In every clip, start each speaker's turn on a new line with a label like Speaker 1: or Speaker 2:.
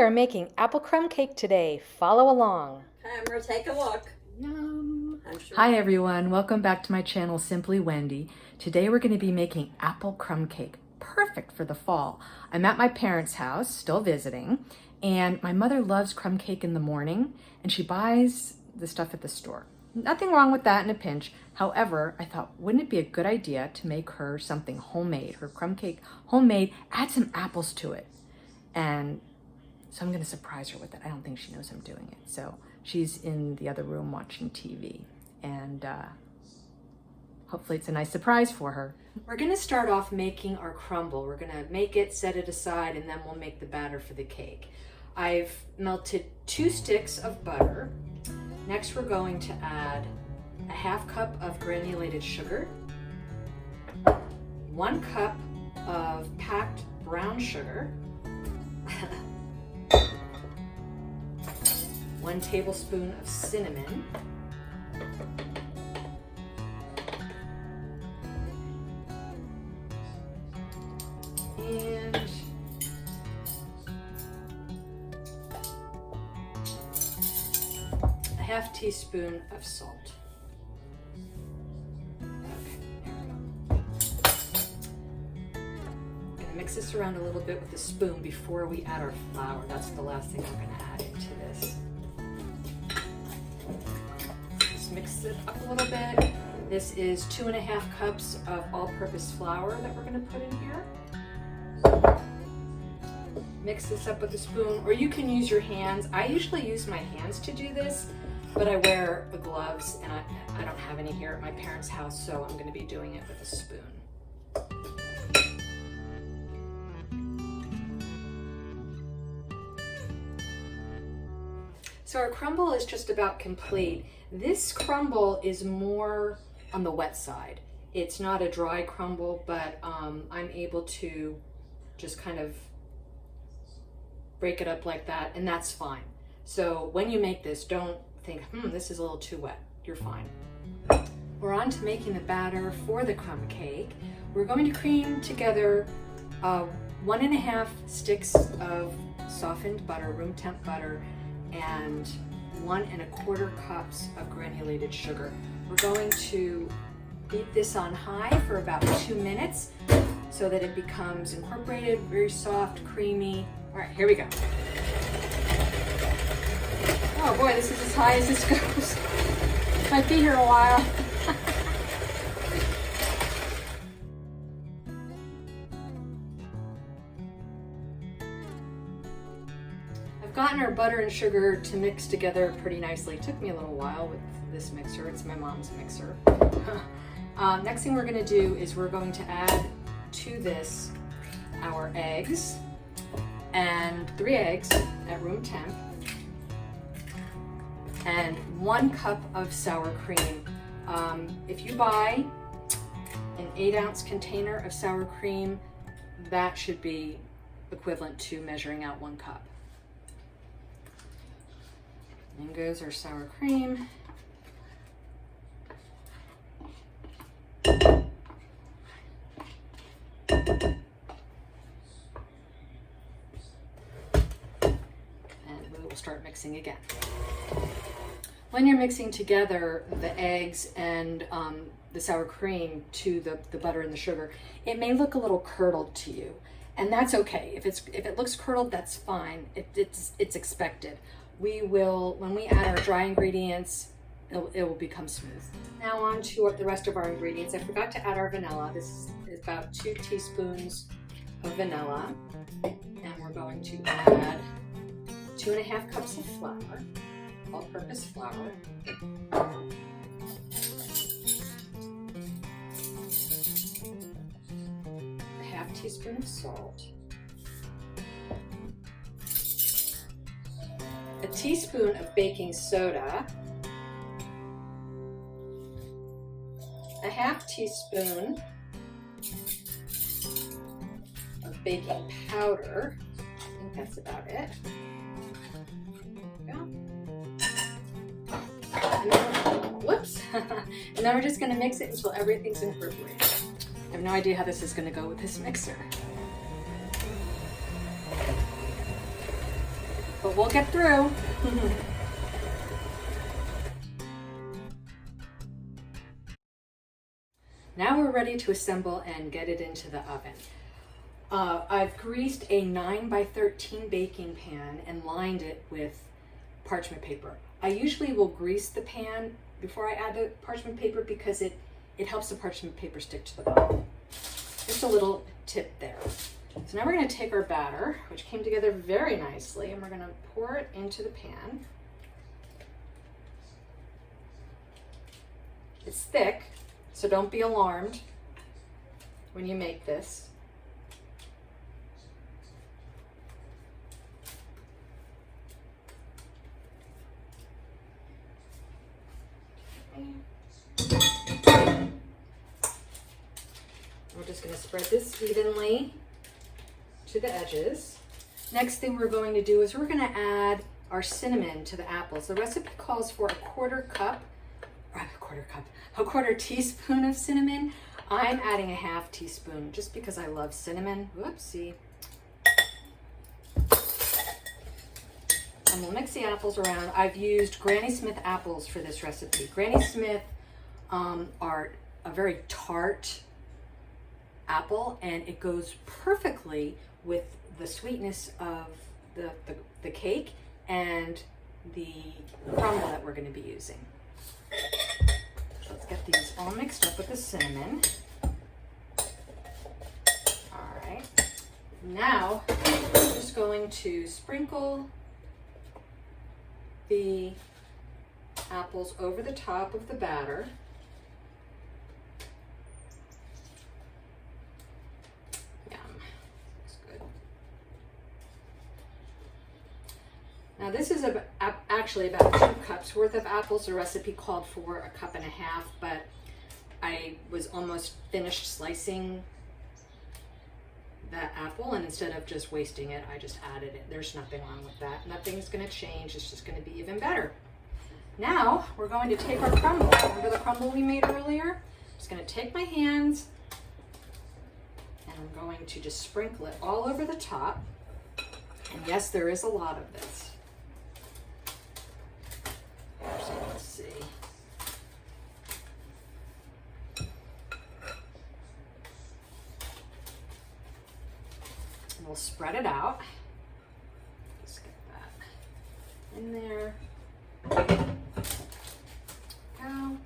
Speaker 1: are making apple crumb cake today. Follow along.
Speaker 2: Camera, take a look.
Speaker 1: Yum.
Speaker 2: Sure.
Speaker 1: Hi everyone, welcome back to my channel, Simply Wendy. Today we're going to be making apple crumb cake. Perfect for the fall. I'm at my parents' house, still visiting, and my mother loves crumb cake in the morning, and she buys the stuff at the store. Nothing wrong with that in a pinch. However, I thought, wouldn't it be a good idea to make her something homemade, her crumb cake homemade, add some apples to it. And so I'm going to surprise her with it. I don't think she knows I'm doing it. So she's in the other room watching TV, and hopefully it's a nice surprise for her. We're going to start off making our crumble. We're going to make it, set it aside, and then we'll make the batter for the cake. I've melted 2 sticks of butter. Next, we're going to add a ½ cup of granulated sugar, 1 cup of packed brown sugar, 1 tablespoon of cinnamon, and a ½ teaspoon of salt. Mix this around a little bit with a spoon before we add our flour. That's the last thing we're going to add into this. Just mix it up a little bit. This is 2½ cups of all-purpose flour that we're going to put in here. Mix this up with a spoon, or you can use your hands. I usually use my hands to do this, but I wear gloves and I don't have any here at my parents' house, so I'm going to be doing it with a spoon. So our crumble is just about complete. This crumble is more on the wet side. It's not a dry crumble, but I'm able to just kind of break it up like that, and that's fine. So when you make this, don't think, this is a little too wet. You're fine. We're on to making the batter for the crumb cake. We're going to cream together 1½ sticks of softened butter, room temp butter, and 1¼ cups of granulated sugar. We're going to beat this on high for about 2 minutes so that it becomes incorporated, very soft, creamy. All right, here we go. Oh boy, this is as high as this goes. Might be here a while. I've gotten our butter and sugar to mix together pretty nicely. It took me a little while with this mixer. It's my mom's mixer. Next thing we're going to do is we're going to add to this our eggs, and 3 eggs at room temp, and 1 cup of sour cream. If you buy an 8-ounce container of sour cream, that should be equivalent to measuring out 1 cup. In goes our sour cream. And we will start mixing again. When you're mixing together the eggs and the sour cream to the butter and the sugar, it may look a little curdled to you, and that's okay. If it looks curdled, that's fine. It's expected. We will, when we add our dry ingredients, it will become smooth. Now on to the rest of our ingredients. I forgot to add our vanilla. This is about 2 teaspoons of vanilla. And we're going to add 2½ cups of flour, all-purpose flour. A ½ teaspoon of salt. A teaspoon of baking soda, a ½ teaspoon of baking powder. I think that's about it. There we go. And then, whoops. And then we're just going to mix it until everything's incorporated. I have no idea how this is going to go with this mixer. but we'll get through. Now we're ready to assemble and get it into the oven. I've greased a 9 by 13 baking pan and lined it with parchment paper. I usually will grease the pan before I add the parchment paper because it helps the parchment paper stick to the bottom. Just a little tip there. So now we're going to take our batter, which came together very nicely, and we're going to pour it into the pan. It's thick, so don't be alarmed when you make this. We're just going to spread this evenly to the edges. Next thing we're going to do is we're going to add our cinnamon to the apples. The recipe calls for a quarter teaspoon of cinnamon. I'm adding a half teaspoon just because I love cinnamon. Whoopsie. And we'll mix the apples around. I've used Granny Smith apples for this recipe. Granny Smith are a very tart apple, and it goes perfectly with the sweetness of the cake and the crumble that we're going to be using. So let's get these all mixed up with the cinnamon. All right. Now I'm just going to sprinkle the apples over the top of the batter. Yum. Looks good. Now this is actually about 2 cups worth of apples. The recipe called for 1.5 cups, but I was almost finished slicing that apple, and instead of just wasting it, I just added it. There's nothing wrong with that. Nothing's going to change. It's just going to be even better. Now we're going to take our crumble. Remember the crumble we made earlier? I'm just going to take my hands and I'm going to just sprinkle it all over the top. And yes, there is a lot of this. So let's see. We'll spread it out. Just get that in there. Go.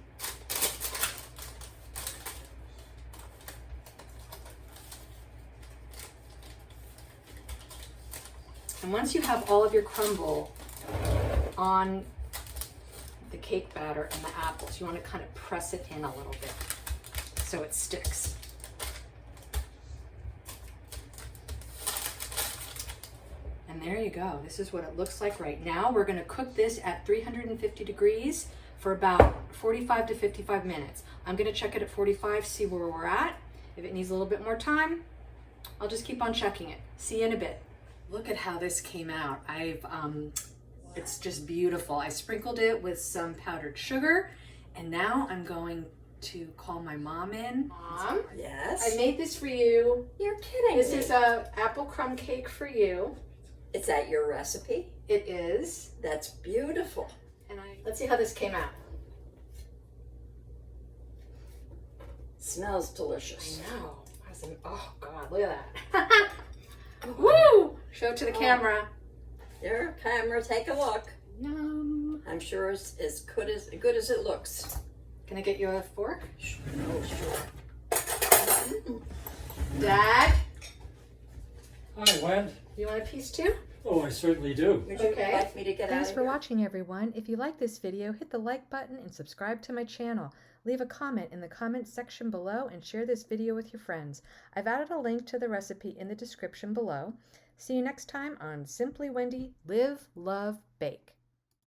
Speaker 1: And once you have all of your crumble on the cake batter and the apples, you want to kind of press it in a little bit so it sticks. And there you go. This is what it looks like right now. We're going to cook this at 350 degrees for about 45 to 55 minutes. I'm going to check it at 45, see where we're at. If it needs a little bit more time, I'll just keep on checking it. See you in a bit. Look at how this came out. It's just beautiful. I sprinkled it with some powdered sugar, and now I'm going to call my mom in. Mom?
Speaker 2: Yes?
Speaker 1: I made this for you.
Speaker 2: You're kidding
Speaker 1: This
Speaker 2: me.
Speaker 1: is a apple crumb cake for you.
Speaker 2: Is that your recipe?
Speaker 1: It is.
Speaker 2: That's beautiful.
Speaker 1: And let's see how this came out.
Speaker 2: Smells delicious.
Speaker 1: I know. Oh God, look at that. Woo! Show it to the camera.
Speaker 2: There, camera, take a look.
Speaker 1: Yum.
Speaker 2: I'm sure it's as good as it looks.
Speaker 1: Can I get you a fork?
Speaker 2: Oh, sure.
Speaker 1: Dad,
Speaker 3: Hi, Wen.
Speaker 1: you want a piece too?
Speaker 3: Oh, I certainly do.
Speaker 2: Would you
Speaker 1: Okay.
Speaker 2: like me to get
Speaker 1: Thanks
Speaker 2: out of
Speaker 1: for
Speaker 2: here?
Speaker 1: watching, everyone. If you like this video, hit the like button and subscribe to my channel. Leave a comment in the comments section below and share this video with your friends. I've added a link to the recipe in the description below. See you next time on Simply Wendy Live, Love, Bake.